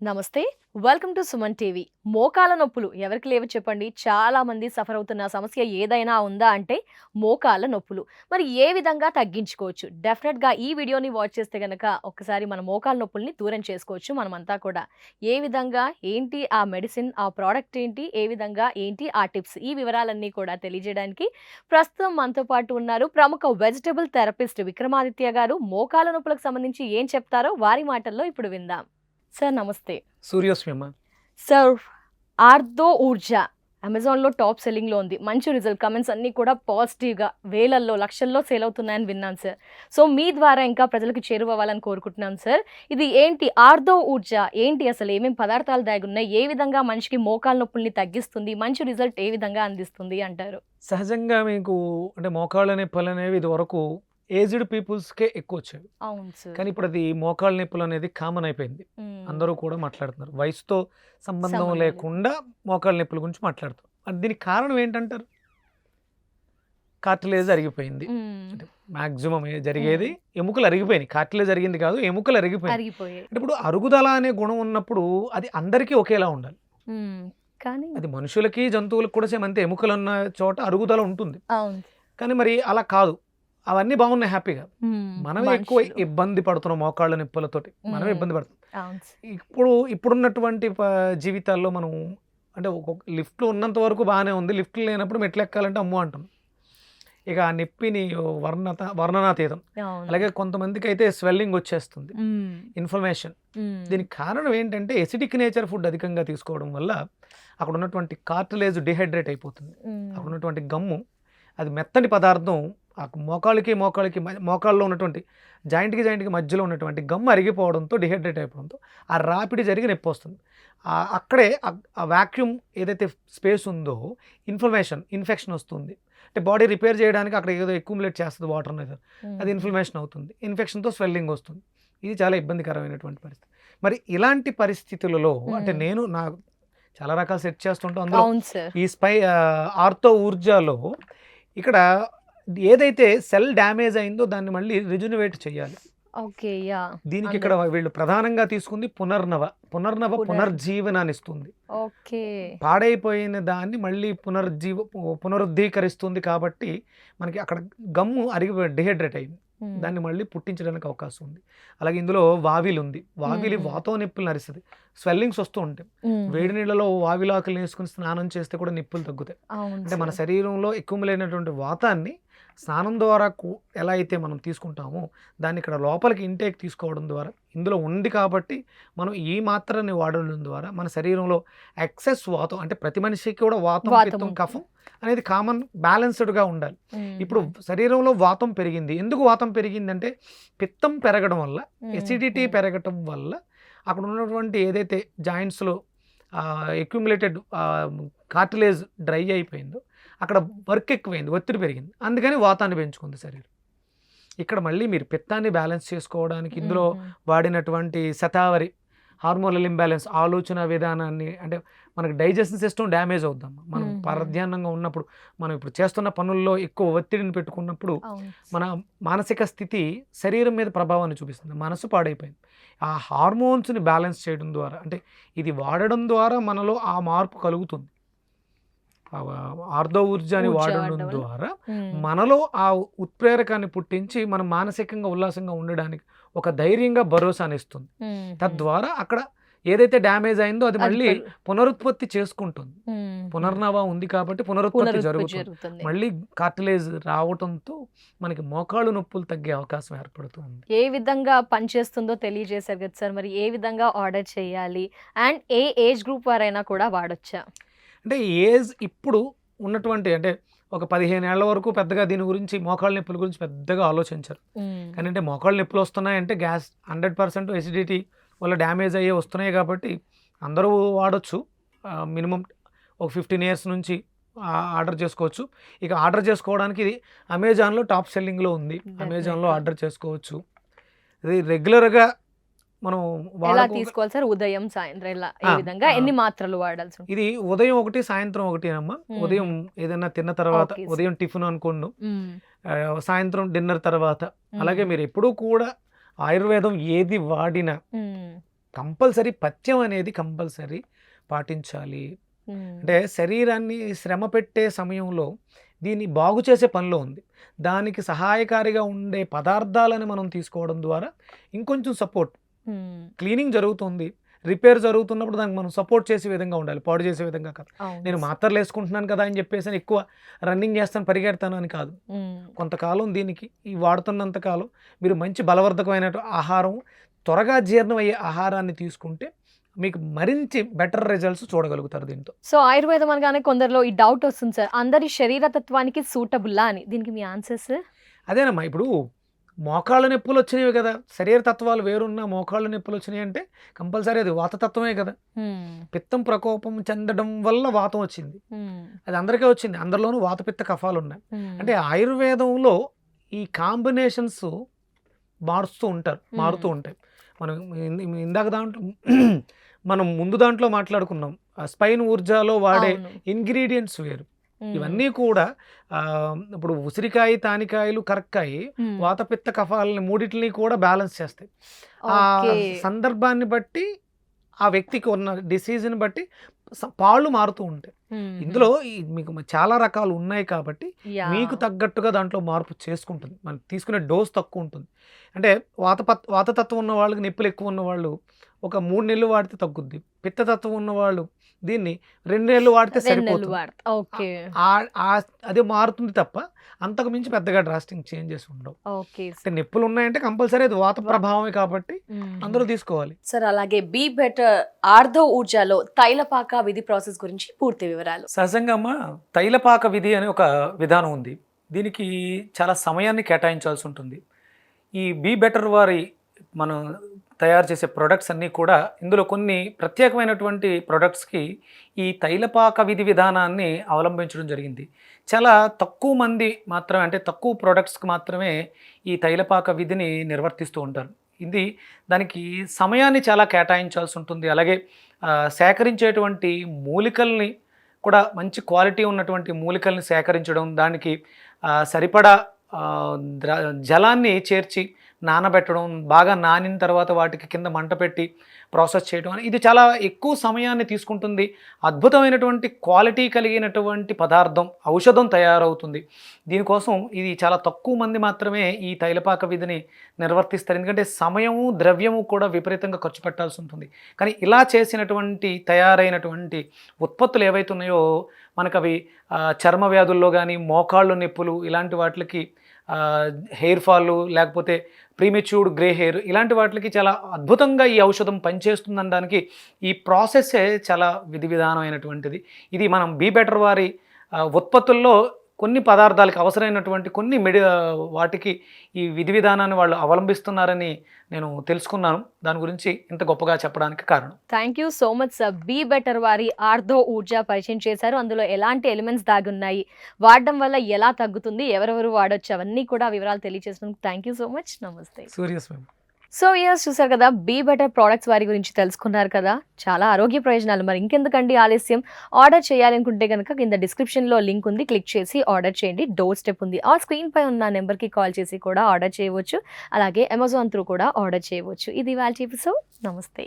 నమస్తే. Welcome to Suman TV. మోకాళ్ళ నొప్పులు ఎవరికి లేవు చెప్పండి? చాలా మంది సఫర్ అవుతున్న సమస్య ఏదైనా ఉందా అంటే మోకాళ్ళ నొప్పులు. మరి ఏ విధంగా తగ్గించుకోవచ్చు? డెఫినెట్‌గా ఈ వీడియోని వాచ్ చేస్తే గనక ఒక్కసారి మన మోకాళ్ళ నొప్పుల్ని దూరం చేసుకోవచ్చు మనమంతా కూడా. ఏ విధంగా, ఏంటి ఆ మెడిసిన్, ఆ ప్రొడక్ట్ ఏంటి, ఏ విధంగా ఏంటి ఆ టిప్స్ ఈ వివరాలన్నీ కూడా తెలియజేయడానికి ప్రస్తుతం మనతో పాటు ఉన్నారు ప్రముఖ వెజిటబుల్ థెరపిస్ట్ విక్రమాదిత్య గారు. మోకాళ్ళ నొప్పులకు సంబంధించి ఏం చెప్తారో వారి మాటల్లో ఇప్పుడు విందాం. సార్ నమస్తే. సూర్యోస్మి అమ్మ. సార్ ఆర్థో ఊర్జా అమెజాన్‌లో టాప్ సెల్లింగ్‌లో ఉంది. మంచి రిజల్ట్ కామెంట్స్ అన్నీ కూడా పాజిటివ్‌గా వేలల్లో, లక్షల్లో సేల్ అవుతున్నాయని విన్నాను సార్. సో మీ ద్వారా ఇంకా ప్రజలకు చేరువవ్వాలని కోరుకుంటున్నాను సార్. ఇది ఏంటి ఆర్థో ఊర్జా ఏంటి అసలు? ఏమేం పదార్థాలు దాగున్నాయి? ఏ విధంగా మనిషికి మోకాళ్ళ నొప్పుల్ని తగ్గిస్తుంది? మంచి రిజల్ట్ ఏ విధంగా అందిస్తుంది అంటారు? సహజంగా మీకు అంటే మోకాళ్ళ నొప్పులనేవి ఇదివరకు ఏజ్డ్ పీపుల్స్‌కే ఎక్కువొచ్చేవి. అవును సార్. కానీ ఇప్పుడు అది మోకాళ్ళ నొప్పులనేది కామన్ అయిపోయింది. అందరూ కూడా మాట్లాడుతున్నారు. వయసుతో సంబంధం సంబంధం లేదు. లేకుండా మోకాళ్ళ నొప్పుల గురించి మాట్లాడుతారు. దీనికి కారణం ఏంటంటారు? కార్టిలేజ్ అరిగిపోయింది. అంటే మాక్సిమం జరిగేది ఎముకలు అరిగిపోయినాయి. కార్టిలేజ్ అరిగింది కాదు, ఎముకలు అరిగిపోయినాయి. అరిగిపోయాయి. అంటే ఇప్పుడు అరుగుదల అనే గుణం ఉన్నప్పుడు అది అందరికీ ఒకేలా ఉండాలి. కానీ అది మనుషులకి, జంతువులకు కూడా సేమ్ అంతే. ఎముకలున్న చోట అరుగుదల ఉంటుంది. అవును. కానీ మరి అలా కాదు. అవన్నీ బాగున్నాయి హ్యాపీగా. మనమే ఎక్కువ మనుషులు. ఇబ్బంది పడుతున్నాం మోకాళ్ళ నొప్పులతోటి. మనమే హ్మ్. ఇబ్బంది పడుతున్నాం. అవును సార్. ఇప్పుడున్నటువంటి జీవితాల్లో మనం అంటే ఒక్కొక్క లిఫ్ట్‌లో ఉన్నంత వరకు బాగానే ఉంది. లిఫ్ట్‌లు లేనప్పుడు మెట్లెక్కాలంటే అమ్మో అంటాం. ఇక ఆ నొప్పిని వర్ణనాతీతం. అవును. అలాగే కొంతమందికైతే స్వెల్లింగ్ వచ్చేస్తుంది. హ్మ్. ఇన్ఫ్లమేషన్. హ్మ్. దీనికి కారణం ఏంటంటే ఎసిడిక్ నేచర్ ఫుడ్ అధికంగా తీసుకోవడం వల్ల అక్కడ ఉన్నటువంటి కార్టిలేజ్ డిహైడ్రేట్ అయిపోతుంది. అక్కడ ఉన్నటువంటి గమ్ము అది మెత్తని పదార్థం ఆ మోకాళ్ళకి మోకాళ్ళలో ఉన్నటువంటి జాయింట్కి మధ్యలో ఉన్నటువంటి గమ్ము అరిగిపోవడంతో డిహైడ్రేట్ అయిపోవడంతో ఆ రాపిడి జరిగి నొప్పి వస్తుంది. అక్కడే ఆ వాక్యూమ్ ఏదైతే స్పేస్ ఉందో ఇన్ఫెక్షన్ వస్తుంది. అంటే బాడీ రిపేర్ చేయడానికి అక్కడ ఏదో అక్యుములేట్ చేస్తుంది వాటర్ అనేది. అది ఇన్ఫ్లమేషన్ అవుతుంది. ఇన్ఫెక్షన్తో స్వెల్లింగ్ వస్తుంది. ఇది చాలా ఇబ్బందికరమైనటువంటి పరిస్థితి. మరి ఇలాంటి పరిస్థితులలో అంటే నేను చాలా రకాలు సెట్ చేస్తుంటాం. అందులో అవును సార్. ఈ ఆర్థో ఊర్జాలో ఇక్కడ ఏదైతే సెల్ డ్యామేజ్ అయిందో దాన్ని మళ్ళీ రిజునవేట్ చేయాలి. ఓకే. యాహ్! దీనికి ఇక్కడ వీళ్ళు ప్రధానంగా తీసుకుంది పునర్జీవనాన్ని ఇస్తుంది. ఓకే. పాడైపోయిన దాన్ని మళ్ళీ పునరుద్ధీకరిస్తుంది. కాబట్టి మనకి అక్కడ గమ్ము డిహైడ్రేట్ అయింది. దాన్ని మళ్ళీ పుట్టించడానికి అవకాశం ఉంది. అలాగే ఇందులో వావిలి ఉంది. వావిలి వాతం నొప్పులు నరిస్తుంది. స్వెల్లింగ్స్ వస్తూ ఉంటాయి. వేడి నీళ్ళలో వావిలాకులు వేసుకుని స్నానం చేస్తే కూడా నొప్పులు తగ్గుతాయి. అంటే మన శరీరంలో ఎక్కువలేనటువంటి వాతాన్ని స్నానం ద్వారా ఎలా అయితే మనం తీసుకుంటామో దాన్ని ఇక్కడ లోపలికి ఇంటేక్ తీసుకోవడం ద్వారా ఇందులో ఉంది కాబట్టి మనం ఈ మాత్రాన్ని వాడడం ద్వారా మన శరీరంలో ఎక్సెస్ వాతం అంటే ప్రతి మనిషికి కూడా వాతం, పిత్తం, కఫం అనేది కామన్ బ్యాలెన్స్డ్గా ఉండాలి. ఇప్పుడు శరీరంలో వాతం పెరిగింది. ఎందుకు వాతం పెరిగిందంటే పిత్తం పెరగడం వల్ల, ఎసిడిటీ పెరగడం వల్ల అక్కడ ఉన్నటువంటి ఏదైతే జాయింట్స్లో అక్యుములేటెడ్ కార్టిలేజ్ డ్రై అయిపోయిందో అక్కడ వర్క్ ఎక్కువైంది, ఒత్తిడి పెరిగింది. అందుకని వాతాన్ని పెంచుకుంది శరీరం. ఇక్కడ మళ్ళీ మీరు పిత్తాన్ని బ్యాలెన్స్ చేసుకోవడానికి ఇందులో వాడినటువంటి శతావరి హార్మోనల్ ఇంబ్యాలెన్స్ ఆలోచన విధానాన్ని అంటే మనకి డైజెషన్ సిస్టమ్ డ్యామేజ్ అవుద్దమ్మా. మనం పరధ్యానంగా ఉన్నప్పుడు మనం ఇప్పుడు చేస్తున్న పనుల్లో ఎక్కువ ఒత్తిడిని పెట్టుకున్నప్పుడు మన మానసిక స్థితి శరీరం మీద ప్రభావాన్ని చూపిస్తుంది. మనసు పాడైపోయింది. ఆ హార్మోన్స్ని బ్యాలెన్స్ చేయడం ద్వారా అంటే ఇది వాడడం ద్వారా మనలో ఆ మార్పు కలుగుతుంది. ఆర్థో ఊర్జాని వాడడం ద్వారా మనలో ఆ ఉత్ప్రేరకాన్ని పుట్టించి మనం మానసికంగా ఉల్లాసంగా ఉండడానికి ఒక ధైర్యంగా భరోసాని ఇస్తుంది. తద్వారా అక్కడ ఏదైతే డ్యామేజ్ అయిందో అది మళ్ళీ పునరుత్పత్తి చేసుకుంటుంది. పునర్నవ ఉంది కాబట్టి పునరుత్పత్తి జరుగుతుంది. మళ్ళీ కార్టిలేజ్ రావడంతో మనకి మోకాళ్ళు నొప్పులు తగ్గే అవకాశం ఏర్పడుతుంది. ఏ విధంగా పనిచేస్తుందో తెలియజేశారు కదా సార్. మరి ఏ విధంగా ఆర్డర్ చేయాలి అండ్ ఏ ఏజ్ గ్రూప్ వారైనా కూడా వాడొచ్చా? అంటే ఏజ్ ఇప్పుడు ఉన్నటువంటి అంటే ఒక 15 ఏళ్ల వరకు పెద్దగా దీని గురించి మోకాళ్ళ నొప్పుల గురించి పెద్దగా ఆలోచించారు. కానీ అంటే మోకాళ్ళ నొప్పులు వస్తున్నాయంటే గ్యాస్ 100% ఎసిడిటీ వల్ల డ్యామేజ్ అయ్యే వస్తున్నాయి కాబట్టి అందరూ వాడచ్చు. మినిమం ఒక 15 ఇయర్స్ నుంచి ఆర్డర్ చేసుకోవచ్చు. ఇక ఆర్డర్ చేసుకోవడానికి ఇది అమెజాన్లో టాప్ సెల్లింగ్లో ఉంది. అమెజాన్లో ఆర్డర్ చేసుకోవచ్చు. ఇది రెగ్యులర్గా మనం ఎలా తీసుకోవాలి సార్? ఉదయం, సాయంత్రం ఇలా ఏ విధంగా ఎన్ని మాత్రలు వాడాల్సి ఉంటుంది? ఇది ఉదయం ఒకటి, సాయంత్రం ఒకటి అమ్మా. ఉదయం ఏదైనా తిన్న తర్వాత ఉదయం టిఫిన్ అనుకోండి, సాయంత్రం డిన్నర్ తర్వాత. అలాగే మీరు ఎప్పుడూ కూడా ఆయుర్వేదం ఏది వాడినా కంపల్సరీ పథ్యం అనేది కంపల్సరీ పాటించాలి. అంటే శరీరాన్ని శ్రమ పెట్టే సమయంలో దీన్ని బాగు చేసే పనిలో ఉంది. దానికి సహాయకారిగా ఉండే పదార్థాలను మనం తీసుకోవడం ద్వారా ఇంకొంచెం సపోర్ట్, క్లీనింగ్ జరుగుతుంది, రిపేర్ జరుగుతున్నప్పుడు దానికి మనం సపోర్ట్ చేసే విధంగా ఉండాలి, పాడు చేసే విధంగా కాదు. నేను మాత్రలు వేసుకుంటున్నాను కదా అని చెప్పేసి ఎక్కువ రన్నింగ్ చేస్తాను, పరిగెడతాను అని కాదు. కొంతకాలం దీనికి ఈ వాడుతున్నంత కాలం మీరు మంచి బలవర్ధకమైన ఆహారం, త్వరగా జీర్ణం అయ్యే ఆహారాన్ని తీసుకుంటే మీకు మరించి బెటర్ రిజల్ట్స్ చూడగలుగుతారు దీంతో. సో ఆయుర్వేదం అనగానే కొందరిలో ఈ డౌట్ వస్తుంది సార్, అందరి శరీర తత్వానికి సూటబుల్లా అని. దీనికి మీ ఆన్సర్స్? అదేనమ్మా, ఇప్పుడు మోకాళ్ళ నొప్పులు వచ్చినవి కదా, శరీర తత్వాలు వేరున్న మోకాళ్ళ నొప్పులు వచ్చినాయి అంటే కంపల్సరీ అది వాతతత్వమే కదా. పిత్తం ప్రకోపం చెందడం వల్ల వాతం వచ్చింది, అది అందరికీ వచ్చింది. అందరిలోనూ వాతపిత్త కఫాలు ఉన్నాయి. అంటే ఆయుర్వేదంలో ఈ కాంబినేషన్స్ మారుతూ ఉంటాయి. మనం ఇందాక దాంట్లో మనం ముందు దాంట్లో మాట్లాడుకున్నాం, స్పైన్ ఊర్జాలో వాడే ఇంగ్రీడియంట్స్ వేరు. ఇవన్నీ కూడా ఇప్పుడు ఉసిరికాయ, తానికాయలు, కరక్కాయ వాతపిత్త కఫాలని మూడిటిని కూడా బ్యాలెన్స్ చేస్తాయి. ఆ సందర్భాన్ని బట్టి, ఆ వ్యక్తికి ఉన్న డిసీజ్ని బట్టి పాళ్ళు మారుతూ ఉంటాయి. ఇందులో మీకు చాలా రకాలు ఉన్నాయి కాబట్టి మీకు తగ్గట్టుగా దాంట్లో మార్పు చేసుకుంటుంది. మనం తీసుకునే డోస్ తక్కువ ఉంటుంది. అంటే వాతతత్వం ఉన్న వాళ్ళకి నొప్పులు ఎక్కువ ఉన్న వాళ్ళు ఒక 3 నెలలు వాడితే తగ్గుద్ది. పిత్తతత్వం ఉన్న వాళ్ళు దీన్ని 2 నెలలు వాడితే సరిపోతుంది. అదే మారుతుంది తప్ప అంతకు మించి పెద్దగా డ్రాస్టింగ్ చేంజెస్ ఉండవు. అంటే నొప్పులు ఉన్నాయంటే కంపల్సరీ అది వాత ప్రభావమే కాబట్టి అందరూ తీసుకోవాలి. సార్ అలాగే బీ బెటర్ ఆర్ధో ఊర్జాలో తైలపాక విధి ప్రాసెస్ గురించి పూర్తి వివరాలు. సహజంగా అమ్మా, తైలపాక విధి అనే ఒక విధానం ఉంది. దీనికి చాలా సమయాన్ని కేటాయించాల్సి ఉంటుంది. ఈ బీ బెటర్ వారి మనం తయారు చేసే ప్రొడక్ట్స్ అన్నీ కూడా, ఇందులో కొన్ని ప్రత్యేకమైనటువంటి ప్రొడక్ట్స్కి ఈ తైలపాక విధి విధానాన్ని అవలంబించడం జరిగింది. చాలా తక్కువ మంది మాత్రమే, అంటే తక్కువ ప్రొడక్ట్స్కి మాత్రమే ఈ తైలపాక విధిని నిర్వర్తిస్తూ ఉంటారు. దానికి సమయాన్ని చాలా కేటాయించాల్సి ఉంటుంది. అలాగే సేకరించేటువంటి మూలికల్ని కూడా మంచి క్వాలిటీ ఉన్నటువంటి మూలికల్ని సేకరించడం, దానికి సరిపడా జలాన్ని చేర్చి నానబెట్టడం, బాగా నానిన తర్వాత వాటికి కింద మంట పెట్టి ప్రాసెస్ చేయడం, ఇది చాలా ఎక్కువ సమయాన్ని తీసుకుంటుంది. అద్భుతమైనటువంటి క్వాలిటీ కలిగినటువంటి పదార్థం, ఔషధం తయారవుతుంది. దీనికోసం ఇది చాలా తక్కువ మంది మాత్రమే ఈ తైలపాక విధిని నిర్వర్తిస్తారు. ఎందుకంటే సమయము, ద్రవ్యము కూడా విపరీతంగా ఖర్చు పెట్టాల్సి ఉంటుంది. కానీ ఇలా చేసినటువంటి తయారైనటువంటి ఉత్పత్తులు ఏవైతే ఉన్నాయో మనకు అవి చర్మ వ్యాధుల్లో కానీ, మోకాళ్ళు నొప్పులు, ఇలాంటి వాటికి, హెయిర్ ఫాల్, లేకపోతే ప్రీమెచ్యూర్డ్ గ్రే హెయిర్, ఇలాంటి వాటికి చాలా అద్భుతంగా ఈ ఔషధం పనిచేస్తుందనడానికి ఈ ప్రాసెస్సే చాలా విధి విధానమైనటువంటిది. ఇది మనం బీ బెటర్ వారి ఉత్పత్తుల్లో కొన్ని పదార్థాలకు అవసరమైనటువంటి కొన్ని వాటికి ఈ విధి విధానాన్ని వాళ్ళు అవలంబిస్తున్నారని నేను తెలుసుకున్నాను. దాని గురించి ఇంత గొప్పగా చెప్పడానికి కారణం. Thank you so much sir. Be better వారి ఆర్ధో ఊర్జా పరిచయం చేశారు. అందులో ఎలాంటి ఎలిమెంట్స్ దాగి ఉన్నాయి, వాడడం వల్ల ఎలా తగ్గుతుంది, ఎవరెవరు వాడొచ్చు, అవన్నీ కూడా వివరాలు తెలియజేసినందుకు థ్యాంక్ యూ సో మచ్. నమస్తే. సూరియస్ మ్యామ్. సో ఇయర్స్ చూసారు కదా, బీ బెటర్ ప్రోడక్ట్స్ వారి గురించి తెలుసుకున్నారు కదా, చాలా ఆరోగ్య ప్రయోజనాలు. మరి ఇంకెందుకండి ఆలస్యం, ఆర్డర్ చేయాలనుకుంటే కనుక కింద డిస్క్రిప్షన్లో లింక్ ఉంది, క్లిక్ చేసి ఆర్డర్ చేయండి. డోర్ స్టెప్ ఉంది, ఆ స్క్రీన్ పై ఉన్న నెంబర్కి కాల్ చేసి కూడా ఆర్డర్ చేయవచ్చు. అలాగే అమెజాన్ త్రూ కూడా ఆర్డర్ చేయవచ్చు. ఇది ఇవాల్టి ఎపిసోడ్. నమస్తే.